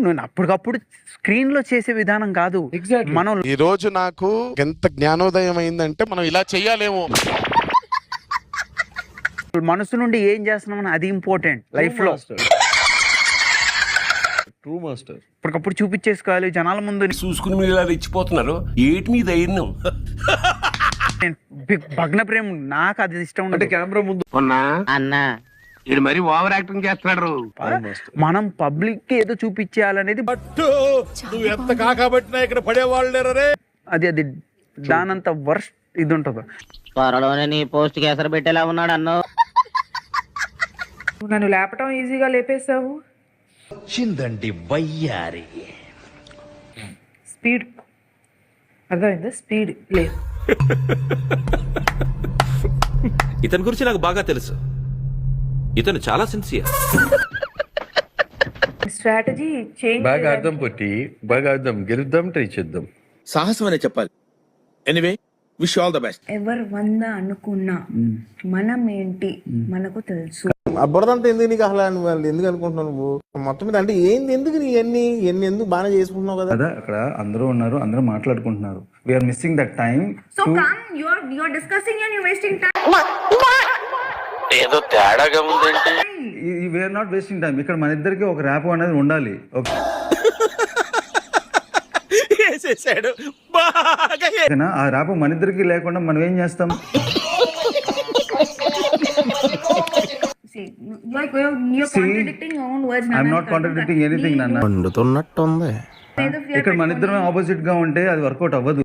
నేను అప్పటికప్పుడు స్క్రీన్ లో చేసే విధానం కాదు. మనం ఈ రోజు నాకు ఎంత జ్ఞానోదయం అయిందంటే మనం ఇలా చెయ్యాలేమో. మనసు నుండి ఏం చేస్తున్నామని అది ఇంపార్టెంట్ లైఫ్ లో. True master. ఇప్పటికప్పుడు చూపించేసుకోవాలి జనాల ముందు. చూసుకుని మీరు ఇలా రెచ్చిపోతున్నారు, ఏటి మీ ధైర్యం? భగ్న ప్రేమ నాకు అది ఇష్టం అంటే ఉండదు. కెమెరా ముందు అన్నా ఇది మరి ఓవర్ యాక్టింగ్ చేస్తున్నాడు. మనం పబ్లిక్ కి ఏదో చూపించాలనేది నువ్వు ఎంత కాకబట్టినా ఇక్కడ పడేవాళ్ళు అది అది దానంత వర్స్ట్ ఇది ఉంటుంది. త్వరలోనే నీ పోస్ట్ కి ఎసరు పెట్టేలా ఉన్నాడు అన్న. నన్ను లేపటం ఈజీగా లేపేసావు. చిందండి వయ్యారి స్పీడ్ అర్థమైందా? స్పీడ్ లేదు. ఇతని గురించి నాకు బాగా తెలుసు. ఇతను చాలా సిన్సియర్. Strategy change. బాగా అర్థం పొట్టి, బాగా అర్థం గెలుద్దాం, ట్రై చేద్దాం. సాహసం అనే చెప్పాలి. Anyway wish all the best. ఎవరు 100 అనుకున్నా మనం ఏంటి మనకు తెలుసు. బురదంతా ఎందుకు నీకు అసలు? నువ్వు ఎందుకు అనుకుంటున్నావు నువ్వు మొత్తం మీద? అంటే ఏంది, ఎందుకు నీ ఎన్ని ఎందుకు బాగా చేసుకుంటున్నావు కదా? అక్కడ అందరూ ఉన్నారు, అందరూ మాట్లాడుకుంటున్నారు. We are missing that time. So come you are discussing and you wasting time. ఏదో తేడాగా ఉందంటే వీఆర్ నాట్ వేస్టింగ్ టైం. ఇక్కడ మన ఇద్దరికి ఒక ర్యాప్ అనేది ఉండాలి. ఓకేనా? ఆ ర్యాప్ మన ఇద్దరికి లేకుండా మనం ఏం చేస్తాం? Like you're contradicting your own words. I'm not contradicting anything నాన్న. వండుతున్నట్టుంది. ఇక్కడ మన ఇద్దరం ఆపోజిట్ గా ఉంటే అది వర్కౌట్ అవ్వదు.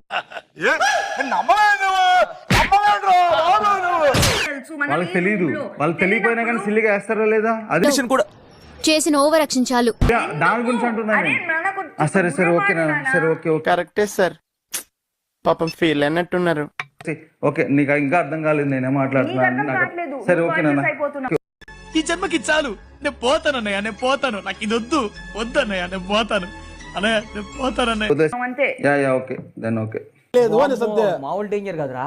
వాళ్ళకి తెలియదు. వాళ్ళకి తెలియపోయినా కానీ సిల్లిగా వేస్తారా లేదా అది కూడా చేసిన ఓవర్ యాక్షన్ చాలు. దాని గురించి అంటున్నాను. సరే సరే ఓకేనా? సరే ఓకే ఓకే కరెక్టే సార్. పాపం ఫీల్ అన్నట్టున్నారు. ఓకే, నీకు ఇంకా అర్థం కాలేదు నేనే మాట్లాడుతున్నాను. సరే ఓకే నాన్న. ఈ జన్మకి చాలు. నేను పోతాను అన్నయ్య, నేను పోతాను. నాకు ఇది వద్దు వద్దన్నయ్య, నేను పోతాను అన్నయ్య, నేను పోతాను అన్నయ్య. అంతే. Yeah yeah okay then okay. లేదు అని సత్య మామూలు డేంజర్ కదరా.